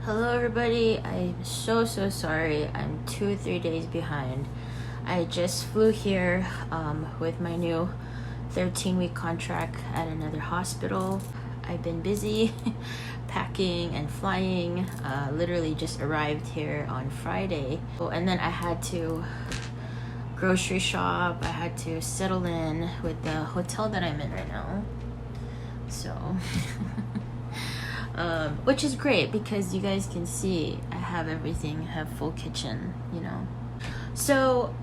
Hello everybody, I'm so sorry. I'm 2-3 days behind. I just flew here with my new 13-week contract at another hospital. I've been busy packing and flying. Literally just arrived here on Friday. And then I had to grocery shop. I had to settle in with the hotel that I'm in right now. So which is great because you guys can see I have everything, have full kitchen, you know. So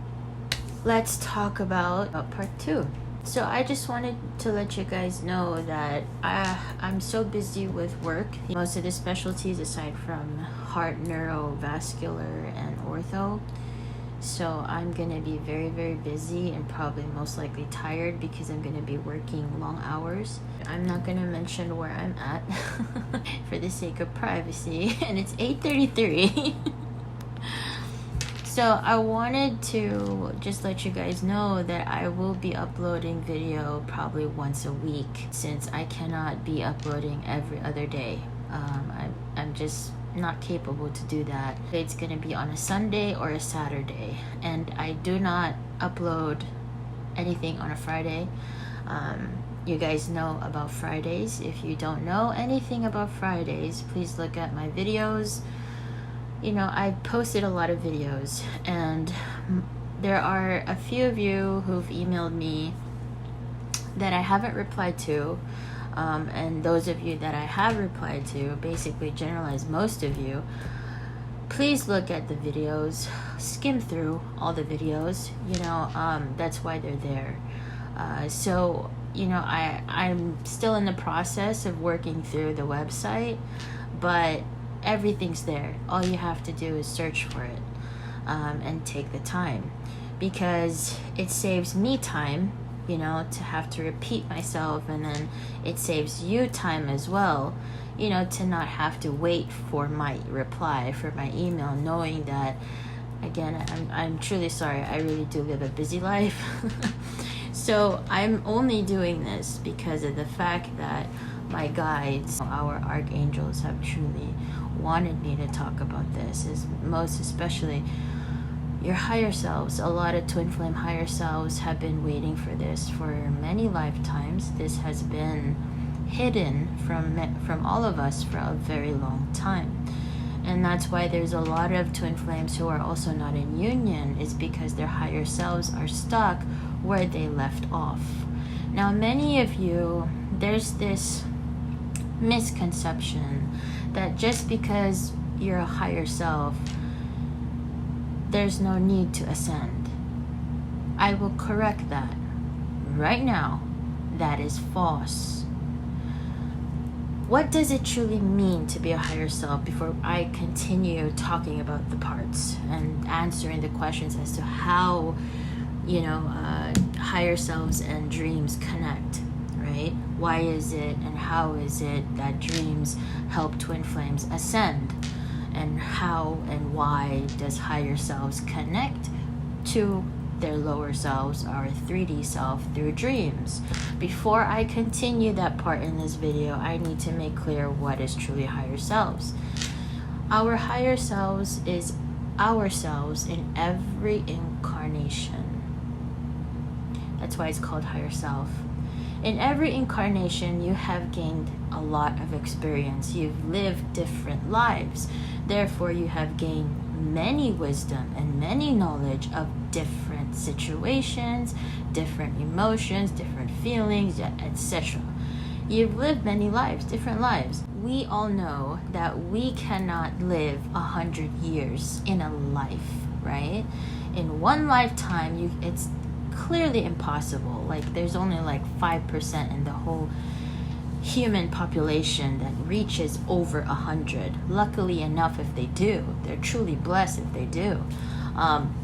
let's talk about part 2. So I just wanted to let you guys know that I'm so busy with work. Most of the specialties aside from heart, neurovascular, and ortho. So I'm gonna be very busy and probably most likely tired because I'm gonna be working long hours. I'm not gonna mention where I'm at for the sake of privacy, and it's 8:33. So I wanted to just let you guys know that I will be uploading video probably once a week since I cannot be uploading every other day. I'm just not capable to do that. It's gonna be on a Sunday or a Saturday, and I do not upload anything on a Friday. You guys know about Fridays. If you don't know anything about Fridays, please look at my videos. You know, I posted a lot of videos, and there are a few of you who've emailed me that I haven't replied to. And those of you that I have replied to, basically generalize most of you, please look at the videos, skim through all the videos, you know, that's why they're there. So, you know, I'm still in the process of working through the website, but everything's there. All you have to do is search for it, and take the time, because it saves me time, you know, to have to repeat myself, and then it saves you time as well, you know, to not have to wait for my reply, for my email, knowing that, again, I'm truly sorry, I really do live a busy life. So I'm only doing this because of the fact that my guides, our Archangels, have truly wanted me to talk about this, is most especially your higher selves. A lot of twin flame higher selves have been waiting for this for many lifetimes. This has been hidden from all of us for a very long time. And that's why there's a lot of twin flames who are also not in union, is because their higher selves are stuck where they left off. Now, many of you, there's this misconception that just because you're a higher self, there's no need to ascend. I will correct that right now. That is false. What does it truly mean to be a higher self before I continue talking about the parts and answering the questions as to how, you know, higher selves and dreams connect, right? Why is it and how is it that dreams help twin flames ascend? And how and why does higher selves connect to their lower selves, our 3D self, through dreams? Before I continue that part in this video, I need to make clear what is truly higher selves. Our higher selves is ourselves in every incarnation. That's why it's called higher self. In every incarnation, you have gained a lot of experience. You've lived different lives. Therefore, you have gained many wisdom and many knowledge of different situations, different emotions, different feelings, etc. You've lived many lives, different lives. We all know that we cannot live 100 years in a life, right? In one lifetime, it's clearly impossible. Like, there's only like 5% in the whole human population that reaches over 100. Luckily enough, if they do, they're truly blessed if they do.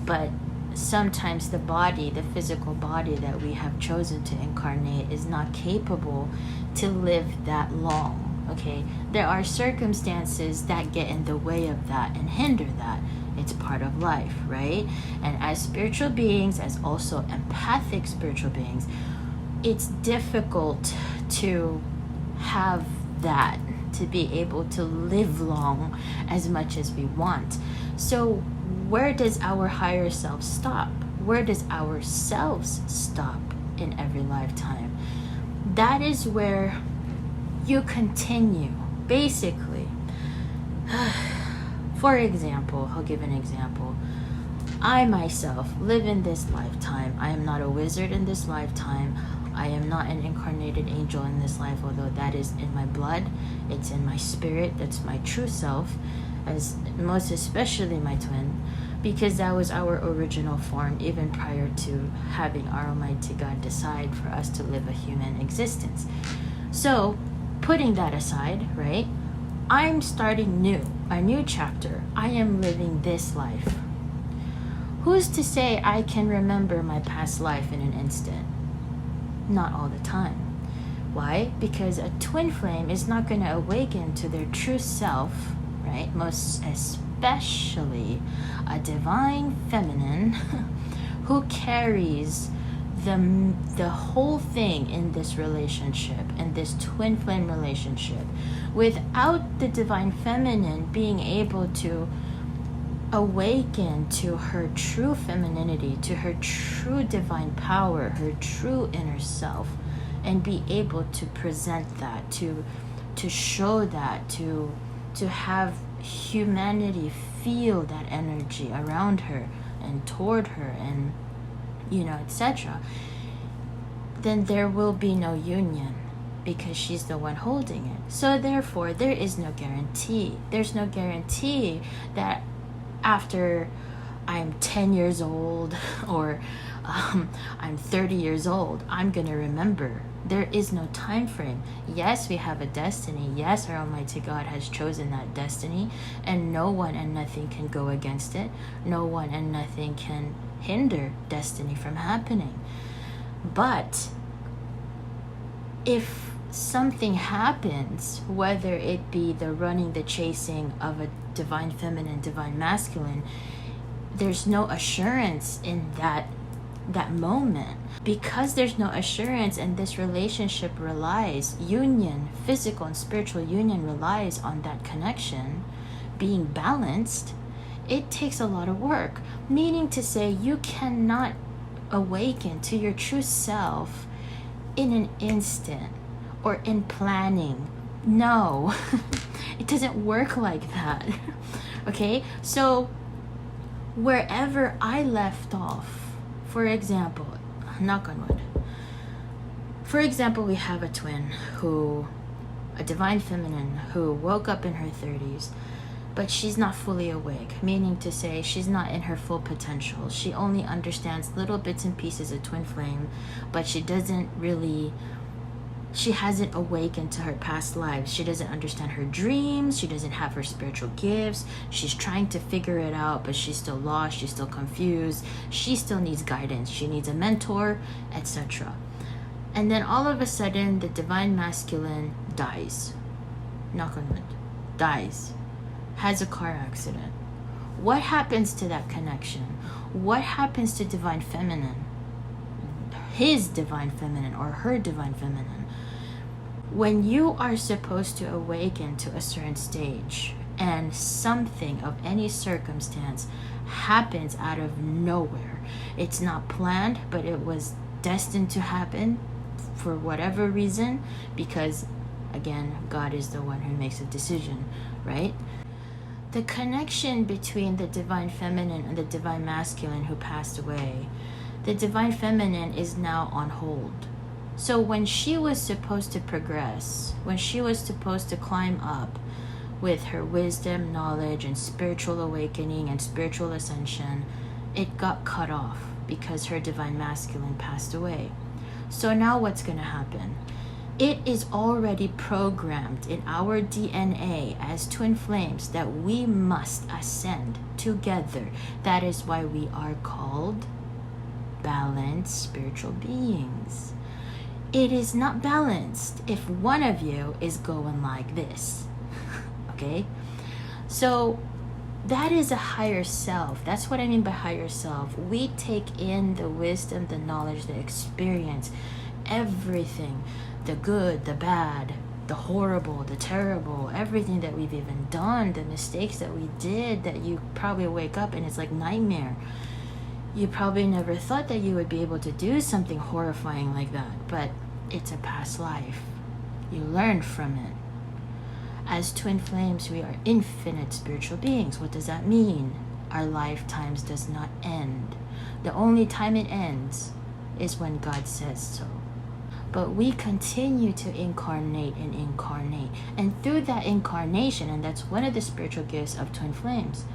But sometimes the body, the physical body that we have chosen to incarnate, is not capable to live that long. Okay, there are circumstances that get in the way of that and hinder that. It's part of life, right? And as spiritual beings, as also empathic spiritual beings, it's difficult to have that to be able to live long as much as we want. So where does our higher self stop? Where does ourselves stop in every lifetime? That is where you continue, basically. For example, I'll give an example. I myself live in this lifetime. I am not a wizard in this lifetime. I am not an incarnated angel in this life, although that is in my blood. It's in my spirit. That's my true self, as most especially my twin, because that was our original form even prior to having our Almighty God decide for us to live a human existence. So, putting that aside, right? I'm starting new, a new chapter. I am living this life. Who's to say I can remember my past life in an instant? Not all the time. Why? Because a twin flame is not going to awaken to their true self, right? Most especially a divine feminine who carries the whole thing in this relationship, in this twin flame relationship, without the divine feminine being able to awaken to her true femininity, to her true divine power, her true inner self, and be able to present that, to show that, to have humanity feel that energy around her and toward her, and etc., then there will be no union, because she's the one holding it. So therefore, there is no guarantee. There's no guarantee that after I'm 10 years old or I'm 30 years old, I'm going to remember. There is no time frame. Yes, we have a destiny. Yes, our Almighty God has chosen that destiny, and no one and nothing can go against it. No one and nothing can hinder destiny from happening. But if something happens, whether it be the running, the chasing of a divine feminine, divine masculine, there's no assurance in that moment. Because there's no assurance, and this relationship relies, union, physical and spiritual union relies on that connection being balanced, it takes a lot of work. Meaning to say, you cannot awaken to your true self in an instant or in planning. No, it doesn't work like that. Okay, so wherever I left off, for example, knock on wood, for example, we have a twin a divine feminine who woke up in her 30s, but she's not fully awake, meaning to say she's not in her full potential. She only understands little bits and pieces of twin flame, but she hasn't awakened to her past lives. She doesn't understand her dreams. She doesn't have her spiritual gifts. She's trying to figure it out, but she's still lost. She's still confused. She still needs guidance. She needs a mentor, etc. And then all of a sudden, the divine masculine dies. Knock on wood. Dies. Has a car accident. What happens to that connection? What happens to divine feminine? His divine feminine or her divine feminine? When you are supposed to awaken to a certain stage and something of any circumstance happens out of nowhere, it's not planned, but it was destined to happen for whatever reason, because again, God is the one who makes a decision, right? The connection between the divine feminine and the divine masculine who passed away, the divine feminine is now on hold. So when she was supposed to progress, when she was supposed to climb up with her wisdom, knowledge, and spiritual awakening and spiritual ascension, it got cut off because her divine masculine passed away. So now what's going to happen? It is already programmed in our DNA as twin flames that we must ascend together. That is why we are called balanced spiritual beings. It is not balanced if one of you is going like this. Okay? So that is a higher self. That's what I mean by higher self. We take in the wisdom, the knowledge, the experience, everything, the good, the bad, the horrible, the terrible, everything that we've even done, the mistakes that we did, that you probably wake up and it's like nightmare. You probably never thought that you would be able to do something horrifying like that, but it's a past life. You learned from it. As twin flames, we are infinite spiritual beings. What does that mean? Our lifetimes does not end. The only time it ends is when God says so. But we continue to incarnate and incarnate. And through that incarnation, and that's one of the spiritual gifts of twin flames,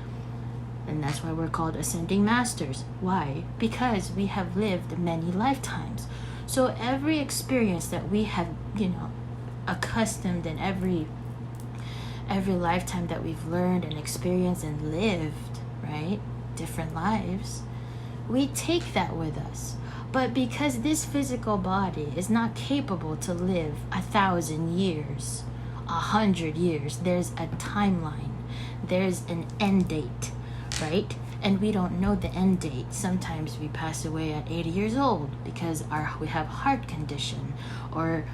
and that's why we're called ascending masters. Why? Because we have lived many lifetimes. So every experience that we have, accustomed, and every lifetime that we've learned and experienced and lived, right? Different lives, we take that with us. But because this physical body is not capable to live 1,000 years, 100 years, there's a timeline, there's an end date, right? And we don't know the end date. Sometimes we pass away at 80 years old because we have heart condition, or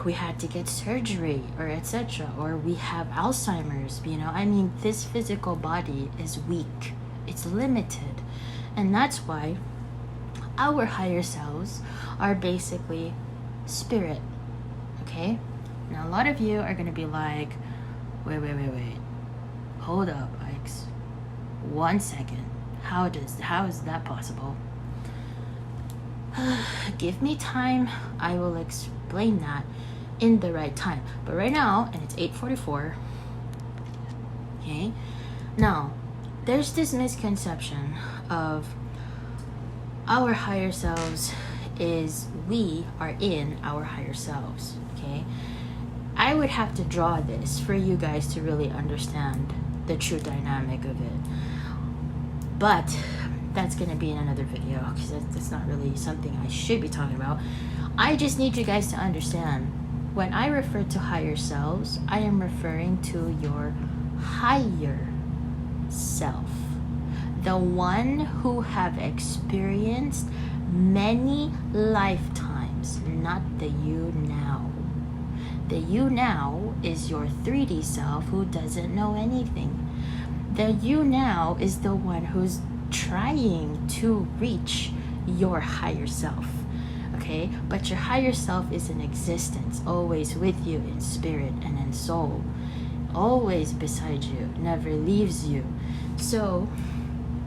we had to get surgery, or etc., or we have Alzheimer's. This physical body is weak, it's limited. And that's why our higher selves are basically spirit. Okay? Now a lot of you are going to be like, wait, hold up, Aikz, 1 second, how is that possible? Give me time, I will explain that in the right time. But right now, and it's 8:44, okay? Now, there's this misconception of our higher selves is we are in our higher selves, okay? I would have to draw this for you guys to really understand the true dynamic of it. But that's going to be in another video, because that's not really something I should be talking about. I just need you guys to understand, when I refer to higher selves, I am referring to your higher self, the one who have experienced many lifetimes, not the you now. The you now is your 3D self who doesn't know anything. The you now is the one who's trying to reach your higher self, okay? But your higher self is in existence, always with you in spirit and in soul, always beside you, never leaves you. So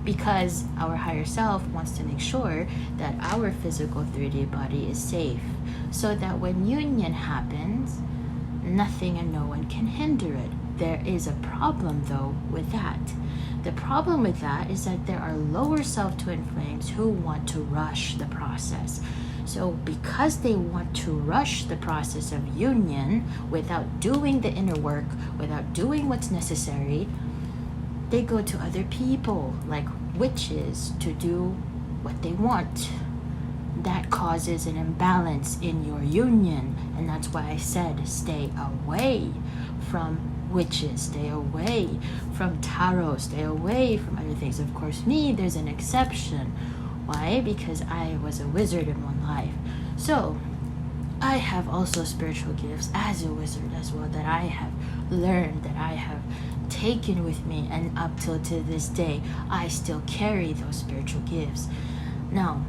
because our higher self wants to make sure that our physical 3D body is safe, so that when union happens, nothing and no one can hinder it. There is a problem though with that. The problem with that is that there are lower self twin flames who want to rush the process. So because they want to rush the process of union without doing the inner work, without doing what's necessary, they go to other people like witches to do what they want. That causes an imbalance in your union, and that's why I said stay away from witches, stay away from tarot, stay away from other things. Of course, there's an exception. Why? Because I was a wizard in one life. So I have also spiritual gifts as a wizard as well, that I have learned, that I have taken with me, and up till to this day I still carry those spiritual gifts. Now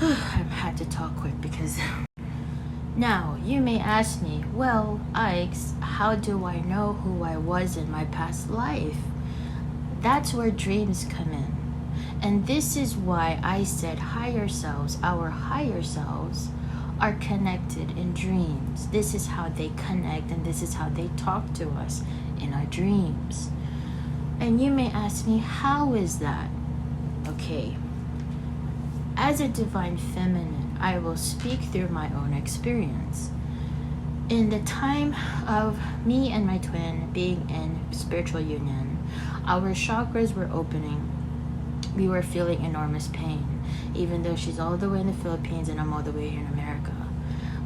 I had to talk quick because now you may ask me, well, Aikz, how do I know who I was in my past life? That's where dreams come in. And this is why I said higher selves, our higher selves, are connected in dreams. This is how they connect, and this is how they talk to us in our dreams. And you may ask me, how is that? Okay. As a divine feminine, I will speak through my own experience. In the time of me and my twin being in spiritual union, our chakras were opening. We were feeling enormous pain, even though she's all the way in the Philippines and I'm all the way here in America.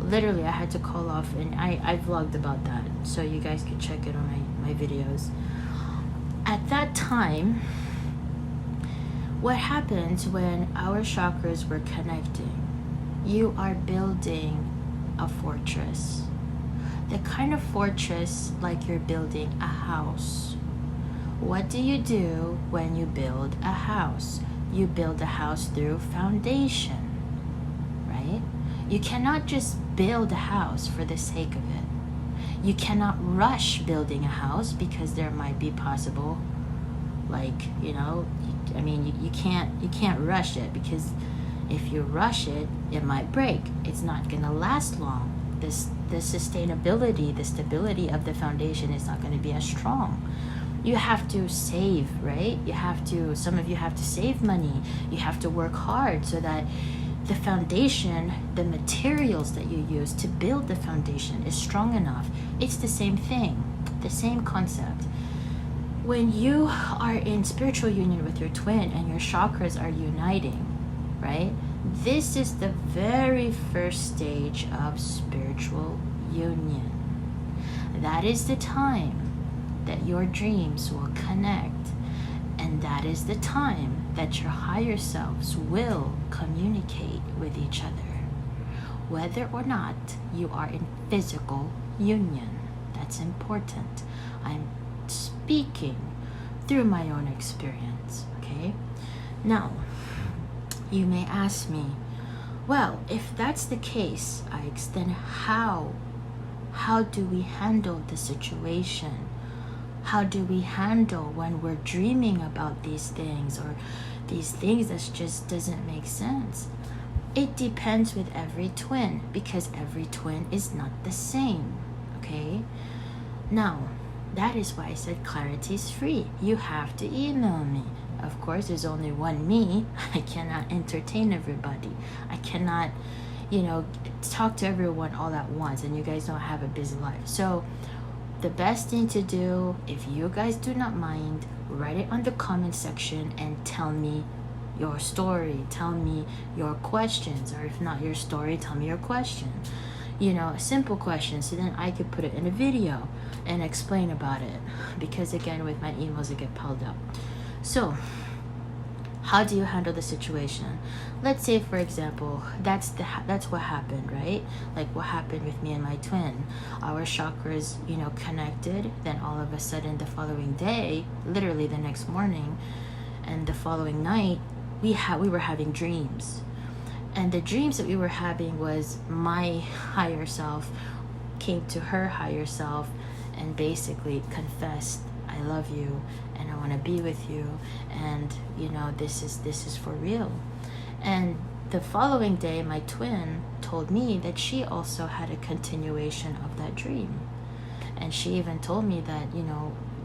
Literally, I had to call off, and I vlogged about that, so you guys could check it on my videos. At that time, what happens when our chakras were connecting? You are building a fortress. The kind of fortress like you're building a house. What do you do when you build a house? You build a house through foundation, right? You cannot just build a house for the sake of it. You cannot rush building a house because there might be possible, like, you know, I mean, you can't rush it, because if you rush it, it might break. It's not gonna last long. The sustainability, the stability of the foundation is not going to be as strong. You have to save, right? Some of you have to save money. You have to work hard so that the foundation, the materials that you use to build the foundation is strong enough. It's the same thing, the same concept. When you are in spiritual union with your twin and your chakras are uniting, right? This is the very first stage of spiritual union. That is the time that your dreams will connect, and that is the time that your higher selves will communicate with each other, whether or not you are in physical union. That's important. I'm speaking through my own experience, okay? Now, you may ask me, well, if that's the case, Aikz, then how do we handle the situation? How do we handle when we're dreaming about these things, or these things that just doesn't make sense? It depends with every twin, because every twin is not the same, okay? Now, that is why I said clarity is free. You have to email me. Of course, there's only one me. I cannot entertain everybody. I cannot, talk to everyone all at once, and you guys don't have a busy life. So the best thing to do, if you guys do not mind, write it on the comment section and tell me your story. Tell me your questions, or if not your story, tell me your question. A simple question, so then I could put it in a video and explain about it, because again, with my emails, it get piled up. So how do you handle the situation? Let's say, for example, that's what happened, right? Like what happened with me and my twin. Our chakras, connected. Then all of a sudden, the following day, literally the next morning, and the following night, we were having dreams. And the dreams that we were having was my higher self came to her higher self and basically confessed, I love you and I want to be with you, and this is for real. And the following day, my twin told me that she also had a continuation of that dream, and she even told me that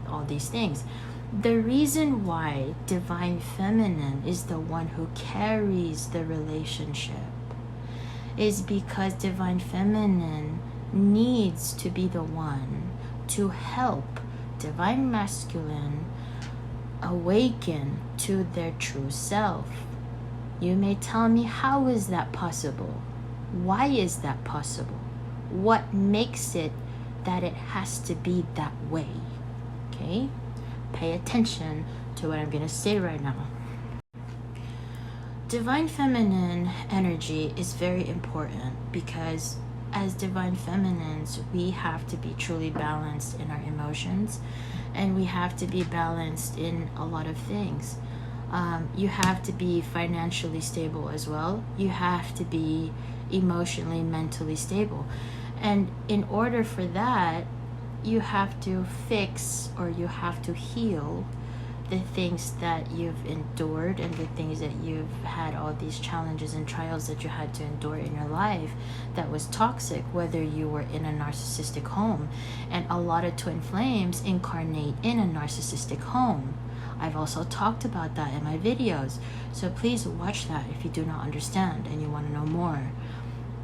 all these things. The reason why Divine Feminine is the one who carries the relationship is because Divine Feminine needs to be the one to help Divine Masculine awaken to their true self. You may tell me, how is that possible? Why is that possible? What makes it that it has to be that way? Okay? Pay attention to what I'm going to say right now. Divine Feminine energy is very important, because as Divine Feminines, we have to be truly balanced in our emotions, and we have to be balanced in a lot of things. You have to be financially stable as well. You have to be emotionally, mentally stable. And in order for that, you have to fix, or you have to heal the things that you've endured, and the things that you've had, all these challenges and trials that you had to endure in your life that was toxic, whether you were in a narcissistic home. And a lot of twin flames incarnate in a narcissistic home. I've also talked about that in my videos, so please watch that if you do not understand and you want to know more.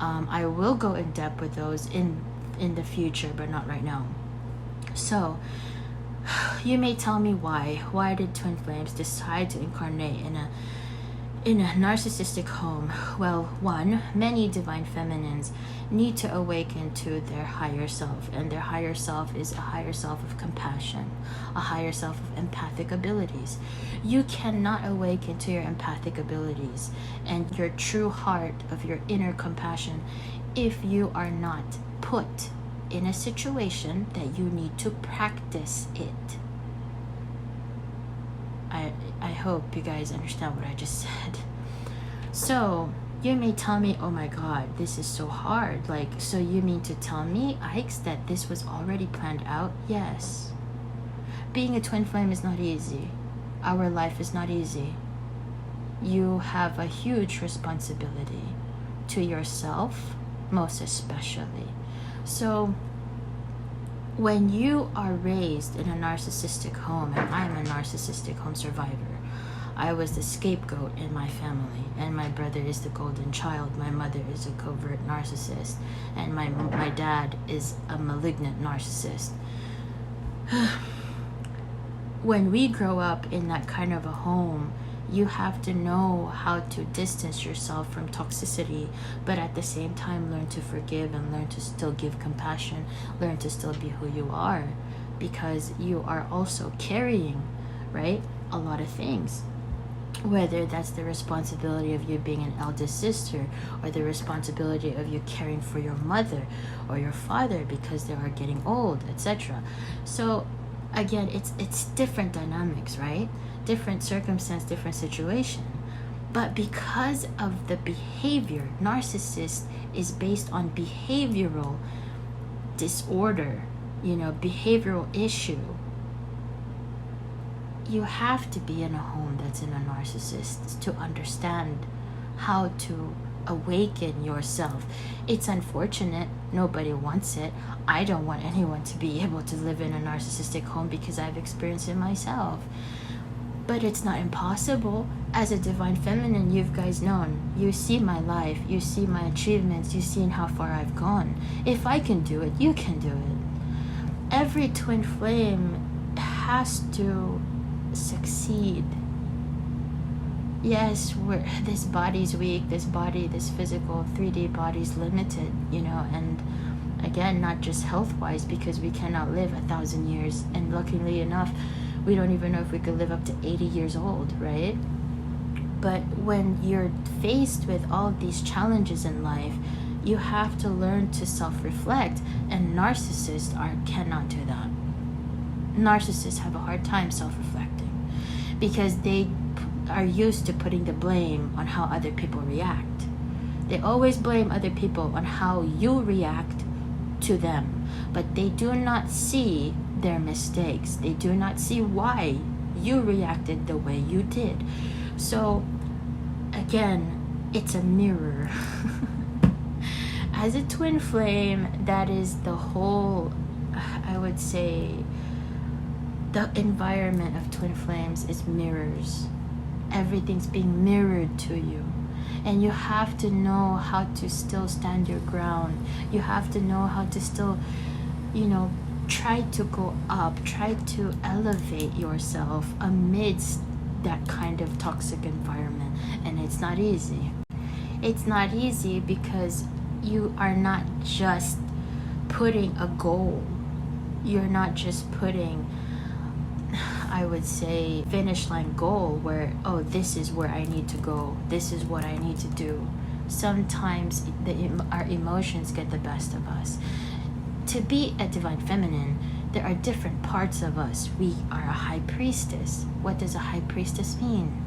I will go in depth with those in the future, but not right now. So you may tell me, why did twin flames decide to incarnate in a narcissistic home? Well, one, many Divine Feminines need to awaken to their higher self, and their higher self is a higher self of compassion, a higher self of empathic abilities. You cannot awaken to your empathic abilities and your true heart of your inner compassion if you are not put in a situation that you need to practice it. I hope you guys understand what I just said. So you may tell me, oh my god, this is so hard. Like, so you mean to tell me, Aikz, that this was already planned out? Yes. Being a twin flame is not easy. Our life is not easy. You have a huge responsibility to yourself, most especially. So when you are raised in a narcissistic home, and I'm a narcissistic home survivor, I was the scapegoat in my family, and my brother is the golden child, my mother is a covert narcissist, and my dad is a malignant narcissist. When we grow up in that kind of a home, you have to know how to distance yourself from toxicity, but at the same time learn to forgive and learn to still give compassion, learn to still be who you are, because you are also carrying, right, a lot of things. Whether that's the responsibility of you being an eldest sister, or the responsibility of you caring for your mother or your father because they are getting old, etc. So again, it's different dynamics, right? Different circumstance, different situation. But because of the behavior, narcissist is based on behavioral disorder, behavioral issue. You have to be in a home that's in a narcissist to understand how to awaken yourself. It's unfortunate. Nobody wants it. I don't want anyone to be able to live in a narcissistic home because I've experienced it myself. But it's not impossible. As a divine feminine, you've guys known. You see my life. You see my achievements. You've seen how far I've gone. If I can do it, you can do it. Every twin flame has to succeed. Yes, this body's weak, this physical 3D body's limited, and again, not just health-wise, because we cannot live 1,000 years, and luckily enough, we don't even know if we could live up to 80 years old, right? But when you're faced with all these challenges in life, you have to learn to self-reflect, and narcissists cannot do that. Narcissists have a hard time self-reflecting because they are used to putting the blame on how other people react. They always blame other people on how you react to them, but they do not see their mistakes. They do not see why you reacted the way you did. So again, it's a mirror. As a twin flame, that is the whole, I would say, the environment of twin flames is mirrors. Everything's being mirrored to you, and you have to know how to still stand your ground. You have to know how to still, try to go up, try to elevate yourself amidst that kind of toxic environment. And it's not easy. It's not easy because you are not just putting a goal. You're not just putting, I would say, finish line goal where, oh, this is where I need to go, this is what I need to do. Sometimes our emotions get the best of us. To be a divine feminine, there are different parts of us. We are a high priestess. What does a high priestess mean?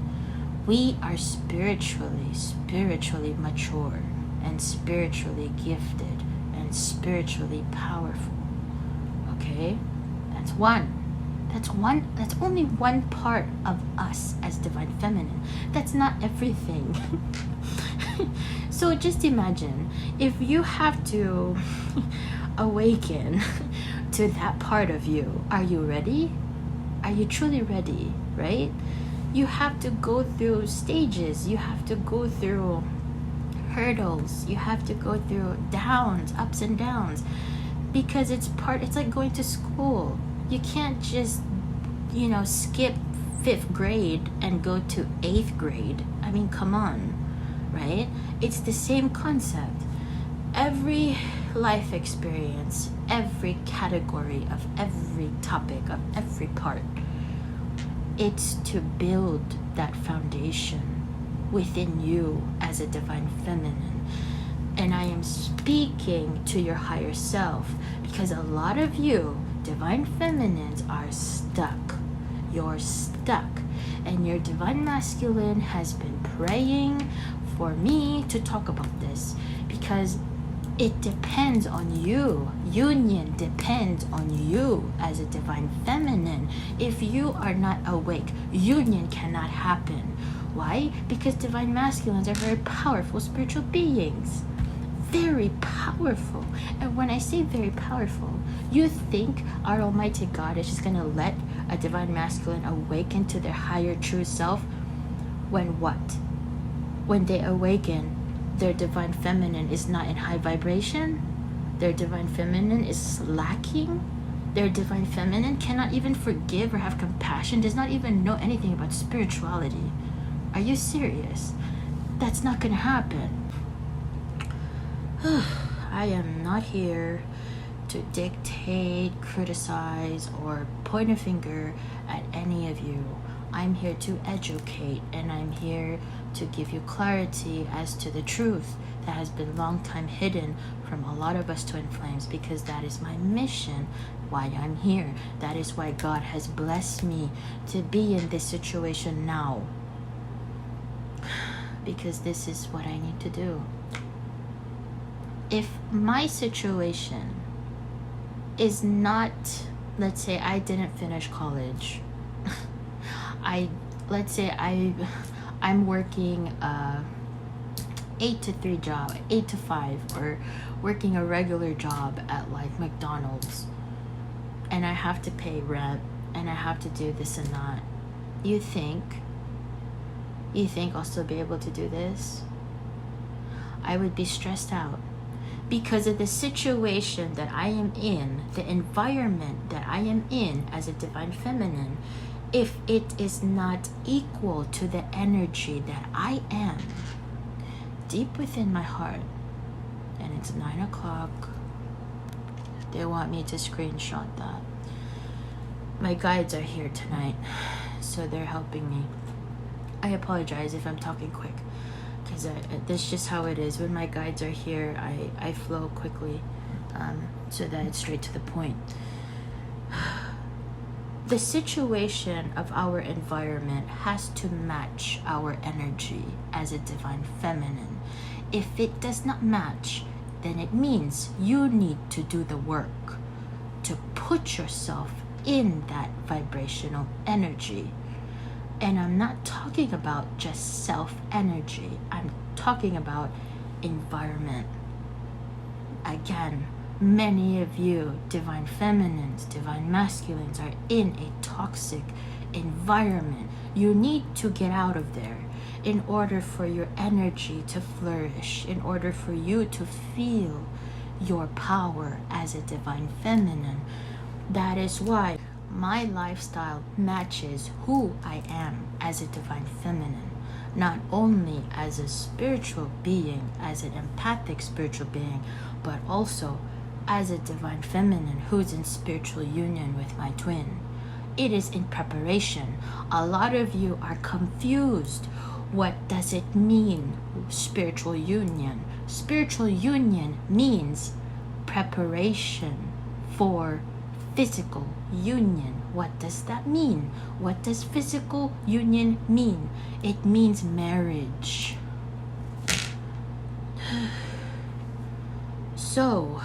We are spiritually mature and spiritually gifted and spiritually powerful. Okay? That's one. That's only one part of us as divine feminine. That's not everything. So just imagine if you have to awaken to that part of you. Are you ready? Are you truly ready, right? You have to go through stages. You have to go through hurdles. You have to go through downs, ups and downs, because it's like going to school. You can't just, skip 5th grade and go to 8th grade. I mean, come on, right? It's the same concept. Every life experience, every category of every topic, of every part, it's to build that foundation within you as a divine feminine. And I am speaking to your higher self, because a lot of you, divine feminines, are stuck. You're stuck. And your divine masculine has been praying for me to talk about this, because it depends on you. Union depends on you as a divine feminine. If you are not awake, union cannot happen. Why? Because divine masculines are very powerful spiritual beings. Very powerful. And when I say very powerful, you think our Almighty God is just going to let a divine masculine awaken to their higher true self when what? When they awaken, their divine feminine is not in high vibration, their divine feminine is lacking, their divine feminine cannot even forgive or have compassion, does not even know anything about spirituality. Are you serious? That's not going to happen. I am not here to dictate, criticize, or point a finger at any of you. I'm here to educate, and I'm here to give you clarity as to the truth that has been long time hidden from a lot of us twin flames, because that is my mission, why I'm here. That is why God has blessed me to be in this situation now, because this is what I need to do. If my situation is not, let's say I didn't finish college, let's say I'm working 8 to 3 job, 8 to 5, or working a regular job at like McDonald's, and I have to pay rent, and I have to do this and that. You think I'll still be able to do this? I would be stressed out because of the situation that I am in, the environment that I am in as a divine feminine. If it is not equal to the energy that I am deep within my heart, and it's 9 o'clock, they want me to screenshot that. My guides are here tonight, so they're helping me. I apologize if I'm talking quick, because that's just how it is. When my guides are here, I flow quickly, so that it's straight to the point. The situation of our environment has to match our energy as a divine feminine. If it does not match, then it means you need to do the work to put yourself in that vibrational energy. And I'm not talking about just self-energy. I'm talking about environment. Again, many of you, divine feminines, divine masculines, are in a toxic environment. You need to get out of there in order for your energy to flourish, in order for you to feel your power as a divine feminine. That is why my lifestyle matches who I am as a divine feminine, not only as a spiritual being, as an empathic spiritual being, but also as a divine feminine who's in spiritual union with my twin. It is in preparation. A lot of you are confused. What does it mean, spiritual union? Spiritual union means preparation for physical union. What does that mean? What does physical union mean? It means marriage. So,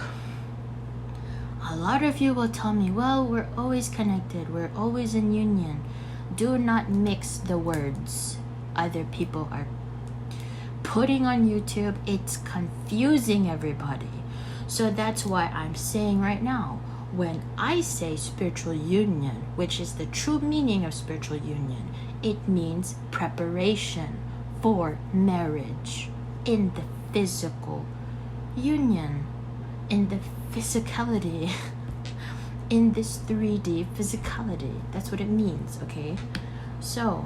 a lot of you will tell me, well, we're always connected, we're always in union. Do not mix the words other people are putting on YouTube. It's confusing everybody. So that's why I'm saying right now, when I say spiritual union, which is the true meaning of spiritual union, it means preparation for marriage in the physical union, in the physicality, in this 3D physicality. That's what it means, okay? So,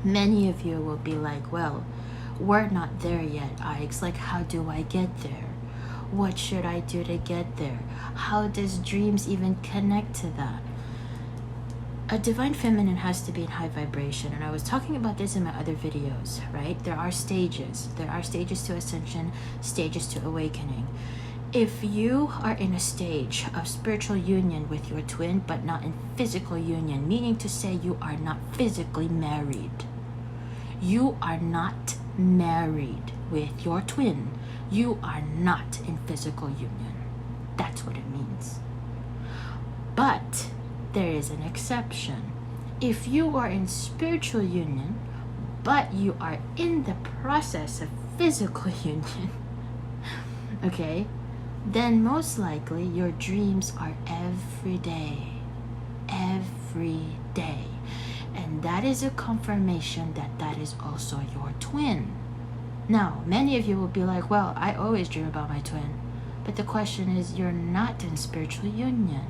many of you will be like, well, we're not there yet, Aikz. Like, how do I get there? What should I do to get there? How does dreams even connect to that? A divine feminine has to be in high vibration, and I was talking about this in my other videos, right? There are stages to ascension, stages to awakening. If you are in a stage of spiritual union with your twin but not in physical union, meaning to say you are not physically married, you are not married with your twin, you are not in physical union. That's what it means. But there is an exception. If you are in spiritual union, but you are in the process of physical union, okay, then most likely your dreams are every day. Every day. And that is a confirmation that that is also your twin. Now, many of you will be like, well, I always dream about my twin. But the question is, you're not in spiritual union.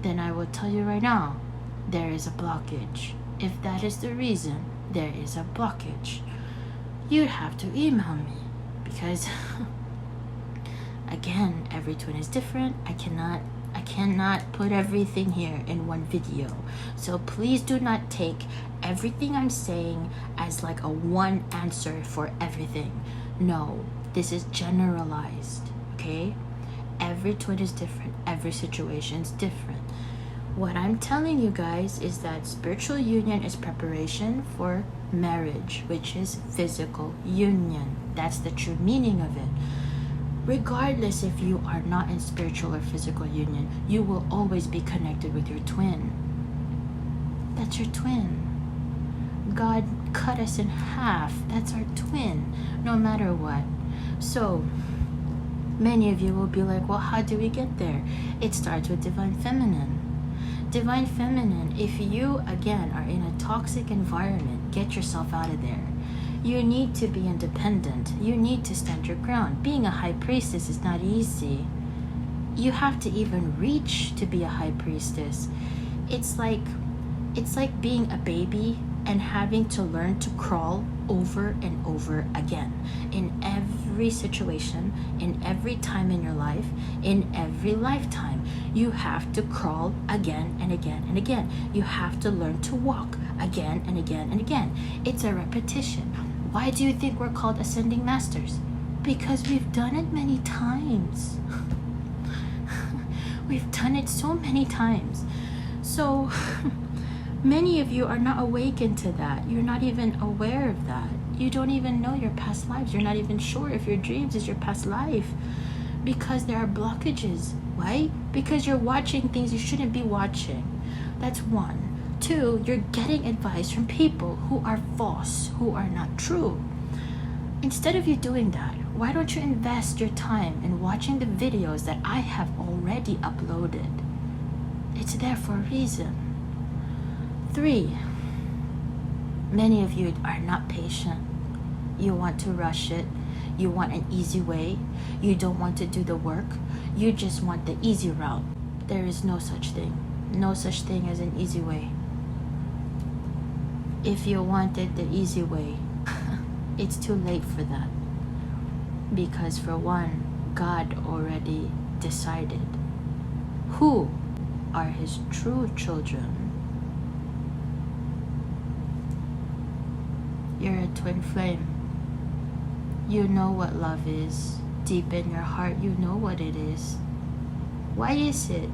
Then I will tell you right now, there is a blockage. If that is the reason, there is a blockage. You'd have to email me, because again, every twin is different. I cannot put everything here in one video. So please do not take everything I'm saying as like a one answer for everything. No, this is generalized, okay? Every twin is different. Every situation is different. What I'm telling you guys is that spiritual union is preparation for marriage, which is physical union. That's the true meaning of it. Regardless if you are not in spiritual or physical union, you will always be connected with your twin. That's your twin. God cut us in half. That's our twin, no matter what. So many of you will be like, well, how do we get there? It starts with divine feminine. Divine feminine, if you again are in a toxic environment, get yourself out of there. You need to be independent. You need to stand your ground. Being a high priestess is not easy. You have to even reach to be a high priestess. It's like being a baby and having to learn to crawl over and over again. In every situation, in every time in your life, in every lifetime, you have to crawl again and again and again. You have to learn to walk again and again and again. It's a repetition. Why do you think we're called ascending masters? Because we've done it many times. We've done it so many times. So many of you are not awakened to that. You're not even aware of that. You don't even know your past lives. You're not even sure if your dreams is your past life, because there are blockages. Why? Because you're watching things you shouldn't be watching. That's one. Two, you're getting advice from people who are false, who are not true. Instead of you doing that, why don't you invest your time in watching the videos that I have already uploaded? It's there for a reason. Three, many of you are not patient. You want to rush it. You want an easy way. You don't want to do the work. You just want the easy route. There is no such thing. No such thing as an easy way. If you wanted the easy way, it's too late for that. Because for one, God already decided who are his true children. You're a twin flame. You know what love is. Deep in your heart, you know what it is. Why is it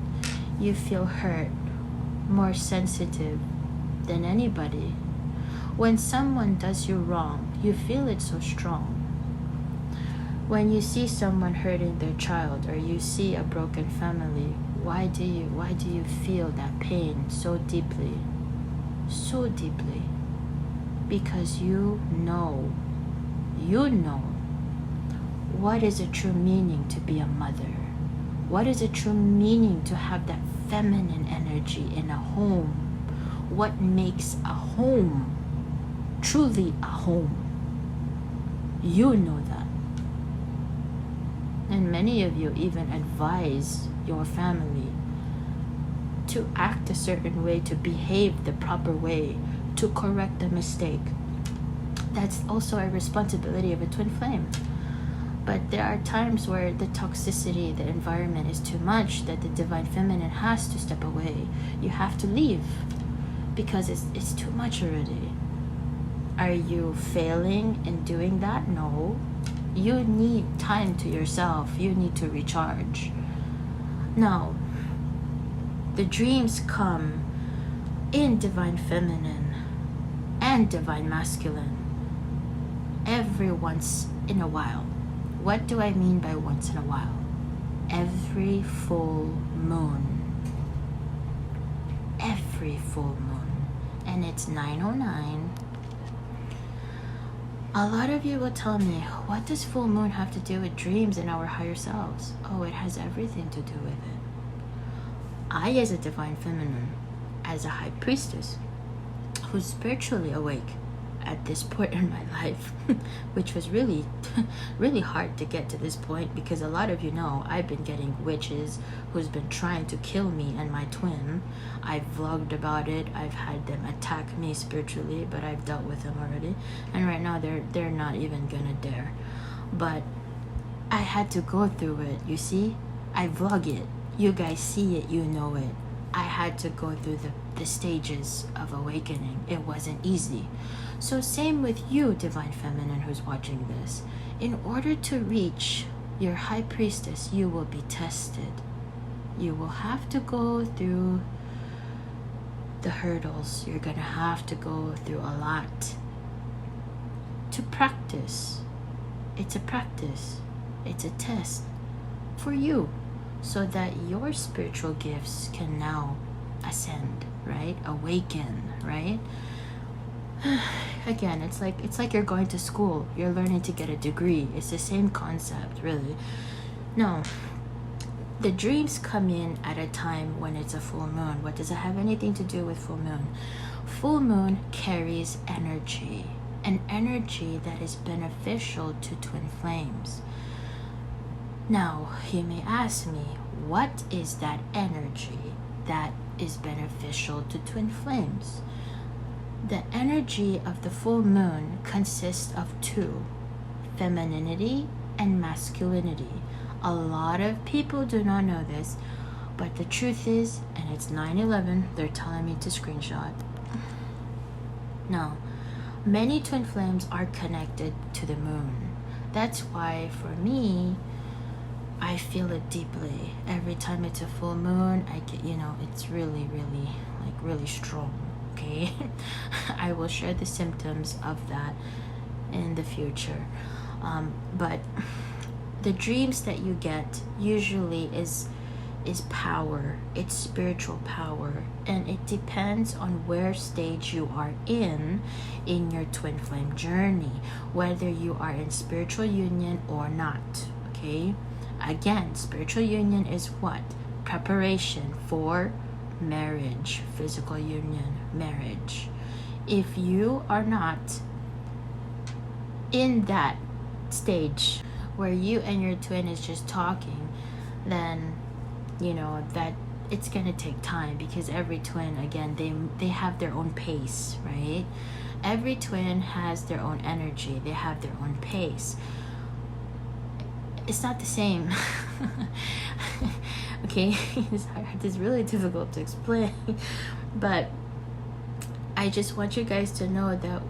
you feel hurt, more sensitive than anybody? When someone does you wrong, you feel it so strong. When you see someone hurting their child, or you see a broken family, why do you feel that pain so deeply? So deeply. Because you know what is a true meaning to be a mother. What is a true meaning to have that feminine energy in a home? What makes a home truly a home? You know that. And many of you even advise your family to act a certain way, to behave the proper way, to correct the mistake. That's also a responsibility of a twin flame. But there are times where the toxicity, the environment is too much, that the divine feminine has to step away. You have to leave. because it's too much already. Are you failing in doing that? No. You need time to yourself. You need to recharge. Now, the dreams come in divine feminine and divine masculine every once in a while. What do I mean by once in a while? Every full moon. Every full moon. And it's 9:09. A lot of you will tell me, what does full moon have to do with dreams and our higher selves? Oh, it has everything to do with it. I, as a divine feminine, as a high priestess, who's spiritually awake at this point in my life, which was really, really hard to get to this point, because a lot of you know I've been getting witches who's been trying to kill me and my twin. I've vlogged about it. I've had them attack me spiritually, but I've dealt with them already. And right now they're not even gonna dare. But I had to go through it. You see, I vlog it. You guys see it. You know it. I had to go through the stages of awakening. It wasn't easy. So same with you, divine feminine, who's watching this. In order to reach your high priestess, you will be tested. You will have to go through the hurdles. You're gonna have to go through a lot to practice. It's a practice. It's a test for you, so that your spiritual gifts can now ascend, right? Awaken, right? Again, it's like you're going to school. You're learning to get a degree. It's the same concept, really. No, the dreams come in at a time when it's a full moon. What does it have anything to do with full moon? Full moon carries energy, an energy that is beneficial to twin flames. Now, you may ask me, what is that energy that is beneficial to twin flames? The energy of the full moon consists of two, femininity and masculinity. A lot of people do not know this, but the truth is, and it's 9/11, they're telling me to screenshot. No, many twin flames are connected to the moon. That's why, for me, I feel it deeply. Every time it's a full moon, I get, it's really, really, really strong, okay? I will share the symptoms of that in the future. But the dreams that you get usually is power. It's spiritual power. And it depends on where stage you are in your twin flame journey, whether you are in spiritual union or not, okay? Again, spiritual union is what? Preparation for marriage, physical union, marriage. If you are not in that stage where you and your twin is just talking, then that it's gonna take time, because every twin, again, they have their own pace, right? Every twin has their own energy. They have their own pace. It's not the same. Okay, it's really difficult to explain, but I just want you guys to know that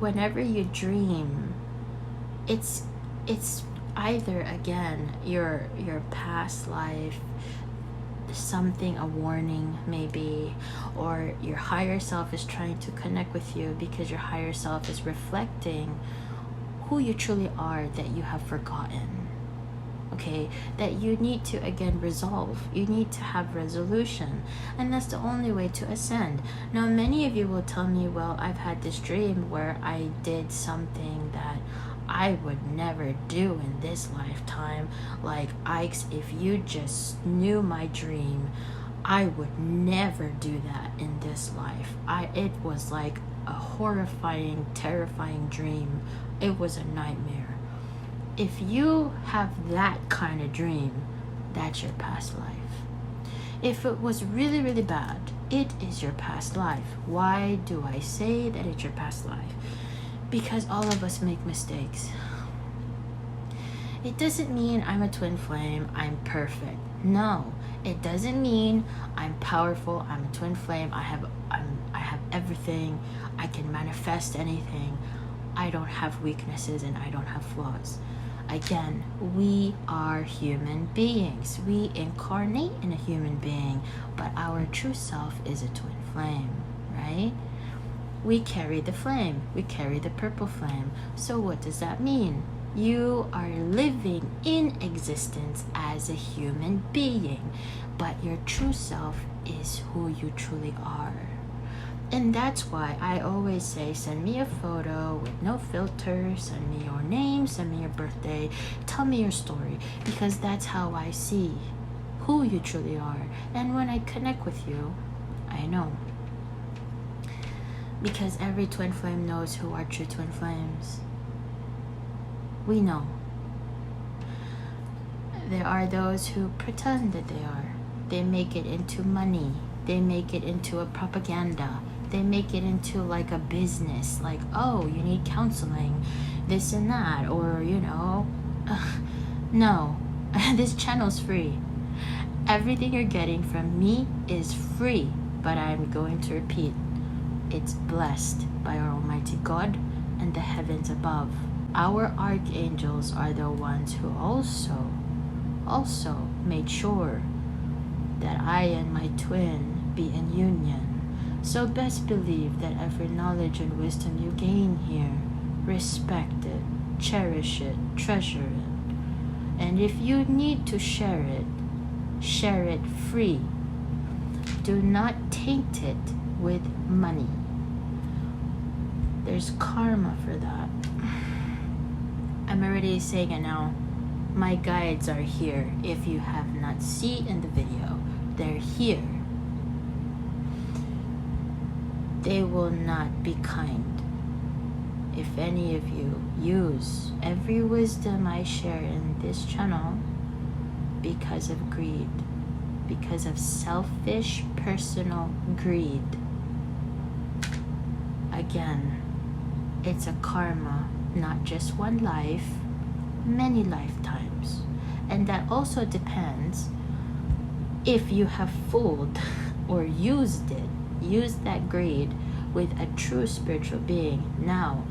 whenever you dream, it's either, again, your past life, something, a warning maybe, or your higher self is trying to connect with you, because your higher self is reflecting who you truly are that you have forgotten. Okay, that you need to, again, resolve. You need to have resolution, and that's the only way to ascend. Now, many of you will tell me, well, I've had this dream where I did something that I would never do in this lifetime. Like, Aikz, if you just knew my dream, I would never do that in this life. It was like a horrifying, terrifying dream. It was a nightmare. If you have that kind of dream, that's your past life. If it was really, really bad, it is your past life. Why do I say that it's your past life? Because all of us make mistakes. It doesn't mean I'm a twin flame, I'm perfect. No, it doesn't mean I'm powerful, I'm a twin flame, I have everything. I can manifest anything. I don't have weaknesses and I don't have flaws. Again, we are human beings. We incarnate in a human being, but our true self is a twin flame, right? We carry the flame. We carry the purple flame. So what does that mean? You are living in existence as a human being, but your true self is who you truly are. And that's why I always say, send me a photo with no filter, send me your name, send me your birthday, tell me your story, because that's how I see who you truly are. And when I connect with you, I know. Because every twin flame knows who are true twin flames. We know. There are those who pretend that they are. They make it into money. They make it into a propaganda. They make it into like a business, like, oh, you need counseling, this and that, or, you know, no, this channel's free. Everything you're getting from me is free, but I'm going to repeat, it's blessed by our Almighty God and the heavens above. Our archangels are the ones who also made sure that I and my twin be in union. So best believe that every knowledge and wisdom you gain here, respect it, cherish it, treasure it. And if you need to share it free. Do not taint it with money. There's karma for that. I'm already saying it now. My guides are here. If you have not seen in the video, they're here. They will not be kind. If any of you use every wisdom I share in this channel because of greed, because of selfish personal greed, again, it's a karma, not just one life, many lifetimes. And that also depends if you have fooled or used that greed with a true spiritual being. Now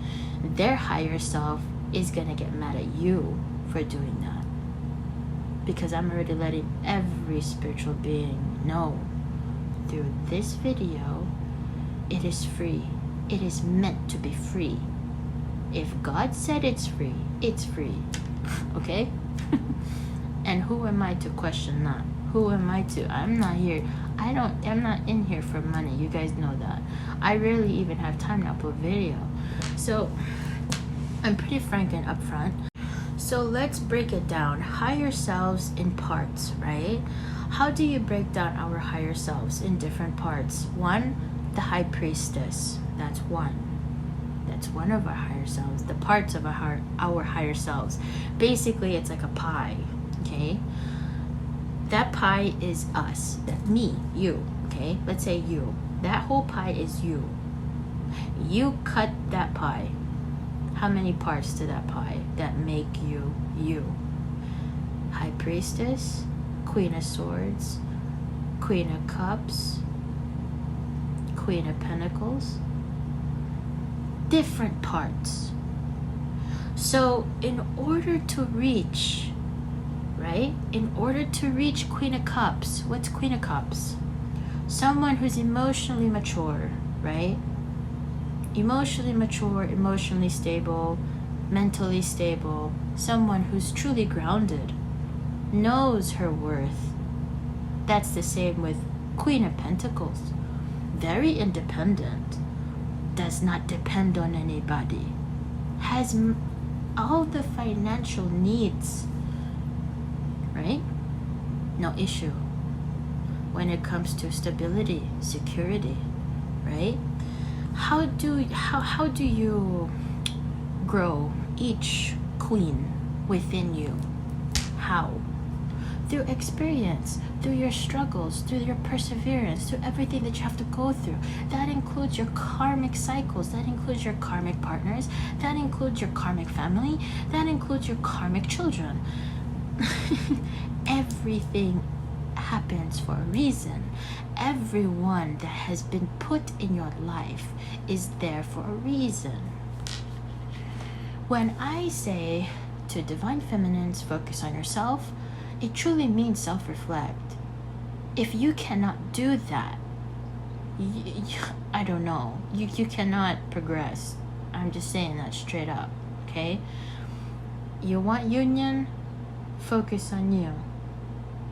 their higher self is gonna get mad at you for doing that, because I'm already letting every spiritual being know through this video, it is free. It is meant to be free. If God said it's free, it's free. Okay? And who am I to question that? Who am I to? I'm not here. I'm not in here for money. You guys know that. I rarely even have time to upload video. So I'm pretty frank and upfront. So let's break it down. Higher selves in parts, right? How do you break down our higher selves in different parts? One, the high priestess. That's one. That's one of our higher selves. The parts of our higher selves. Basically, it's like a pie, okay? That pie is us. That me, you, okay? Let's say you. That whole pie is you. You cut that pie. How many parts to that pie that make you, you? High priestess, Queen of Swords, Queen of Cups, Queen of Pentacles. Different parts. So in order to reach, right? In order to reach Queen of Cups, what's Queen of Cups? Someone who's emotionally mature, right? Emotionally mature, emotionally stable, mentally stable. Someone who's truly grounded, knows her worth. That's the same with Queen of Pentacles. Very independent, does not depend on anybody, has all the financial needs, right? No issue when it comes to stability, security, right? How do you grow each queen within you? How? Through experience, through your struggles, through your perseverance, through everything that you have to go through. That includes your karmic cycles, that includes your karmic partners, that includes your karmic family, that includes your karmic children. Everything happens for a reason. Everyone that has been put in your life is there for a reason. When I say to Divine Feminines, focus on yourself, it truly means self-reflect. If you cannot do that, I don't know, you cannot progress. I'm just saying that straight up, okay? You want union? Focus on you.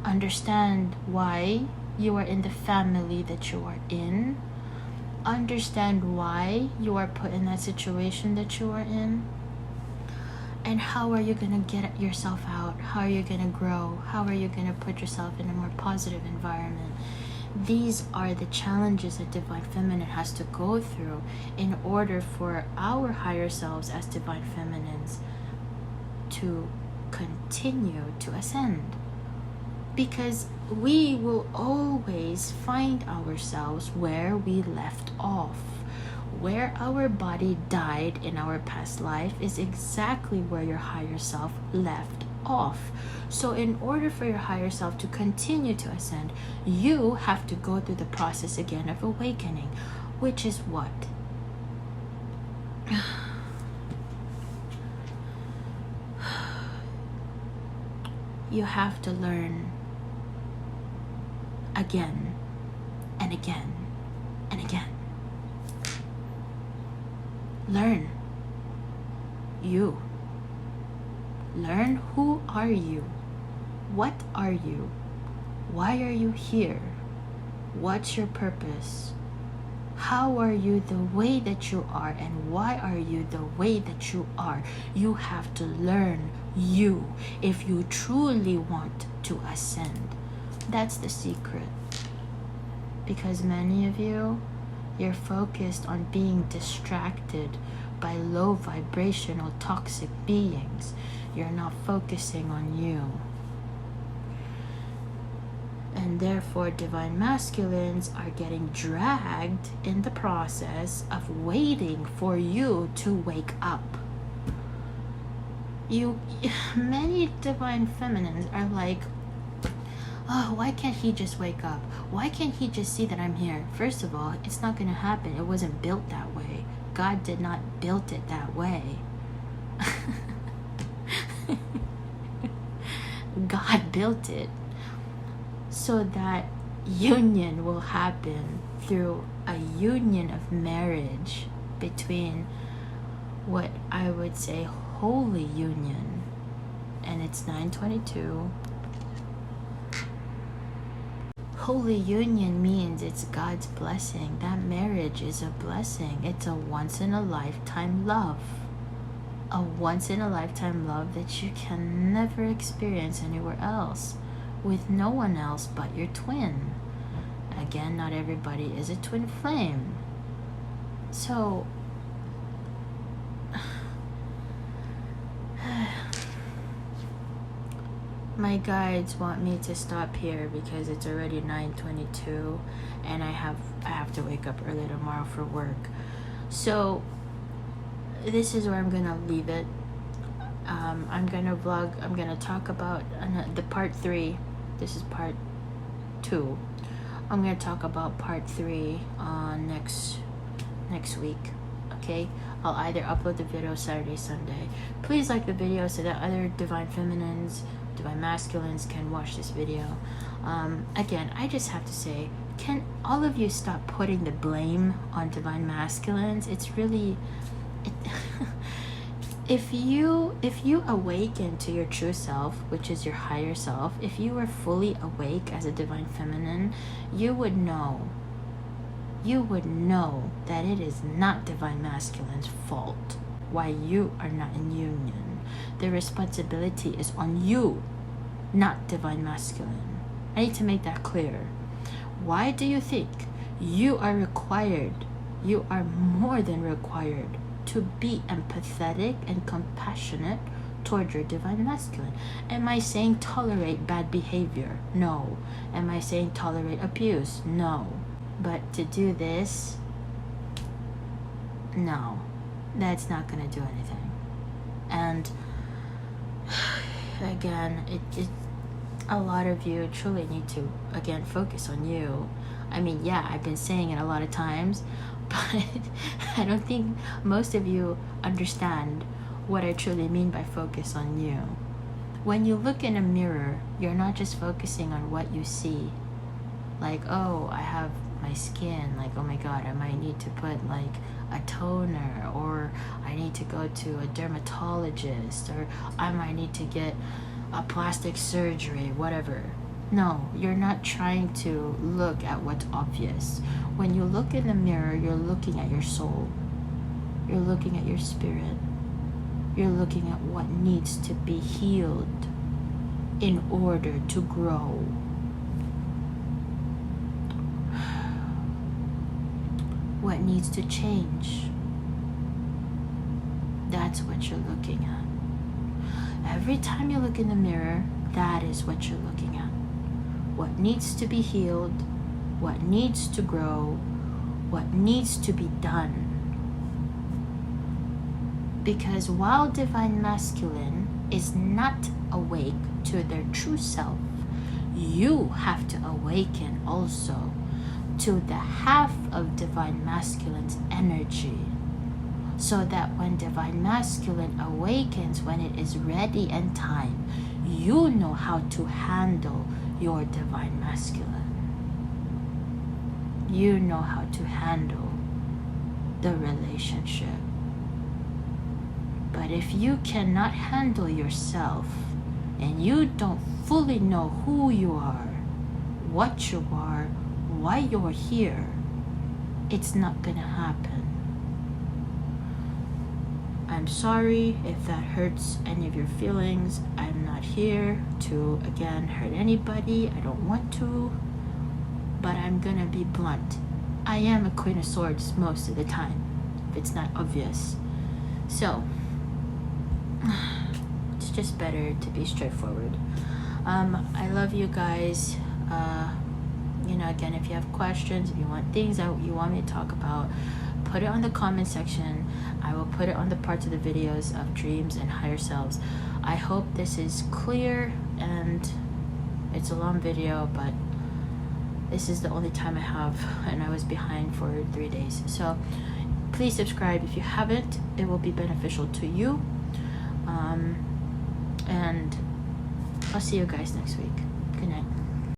Understand why you are in the family that you are in. Understand why you are put in that situation that you are in. And how are you going to get yourself out? How are you going to grow? How are you going to put yourself in a more positive environment? These are the challenges that Divine Feminine has to go through in order for our higher selves as Divine Feminines to continue to ascend. Because we will always find ourselves where we left off. Where our body died in our past life is exactly where your higher self left off. So in order for your higher self to continue to ascend, you have to go through the process again of awakening, which is what? You have to learn again and again and again. Learn you. Learn who are you? What are you? Why are you here? What's your purpose? How are you the way that you are, and why are you the way that you are? You have to learn you if you truly want to ascend. That's the secret. Because many of you, you're focused on being distracted by low vibrational toxic beings. You're not focusing on you. And therefore, Divine Masculines are getting dragged in the process of waiting for you to wake up. Many Divine Feminines are like, oh, why can't he just wake up? Why can't he just see that I'm here? First of all, it's not going to happen. It wasn't built that way. God did not build it that way. God built it so that union will happen through a union of marriage between what I would say holy union, and it's 922. Holy union means it's God's blessing. That marriage is a blessing. It's a once-in-a-lifetime love. A once-in-a-lifetime love that you can never experience anywhere else, with no one else but your twin. Again, not everybody is a twin flame. So, my guides want me to stop here because it's already 9:22 and I have to wake up early tomorrow for work. So this is where I'm gonna leave it. I'm gonna vlog. I'm gonna talk about the part 3. This is part 2. I'm gonna talk about part 3 next week. Okay, I'll either upload the video Saturday, Sunday. Please like the video so that other Divine Feminines, Divine Masculines can watch this video. Again, I just have to say, can all of you stop putting the blame on Divine Masculines? It's really if you awaken to your true self, which is your higher self, if you were fully awake as a Divine Feminine, you would know that it is not Divine Masculine's fault why you are not in union. The responsibility is on you, not Divine Masculine. I need to make that clear. Why do you think you are required, you are more than required to be empathetic and compassionate toward your Divine Masculine? Am I saying tolerate bad behavior? No. Am I saying tolerate abuse? No. But to do this, no, that's not going to do anything. And again, a lot of you truly need to, again, focus on you. I mean, yeah, I've been saying it a lot of times, but I don't think most of you understand what I truly mean by focus on you. When you look in a mirror, you're not just focusing on what you see. Like, oh, I have my skin, like, oh my god, I might need to put like a toner, or I need to go to a dermatologist, or I might need to get a plastic surgery, whatever. No, you're not trying to look at what's obvious. When you look in the mirror, you're looking at your soul. You're looking at your spirit. You're looking at what needs to be healed in order to grow. What needs to change. That's what you're looking at. Every time you look in the mirror, that is what you're looking at. What needs to be healed, what needs to grow, what needs to be done. Because while Divine Masculine is not awake to their true self, you have to awaken also to the half of Divine Masculine's energy, so that when Divine Masculine awakens, when it is ready and time, you know how to handle your Divine Masculine. You know how to handle the relationship. But if you cannot handle yourself, and you don't fully know who you are, what you are, why you're here, it's not gonna happen. I'm sorry if that hurts any of your feelings. I'm not here to, again, hurt anybody. I don't want to. But I'm gonna be blunt. I am a Queen of Swords most of the time, if it's not obvious. So, it's just better to be straightforward. I love you guys. You know, again, if you have questions, if you want things that you want me to talk about, put it on the comment section. I will put it on the parts of the videos of dreams and higher selves. I hope this is clear, and it's a long video, but this is the only time I have, and I was behind for 3 days. So please subscribe if you haven't. It will be beneficial to you. And I'll see you guys next week. Good night.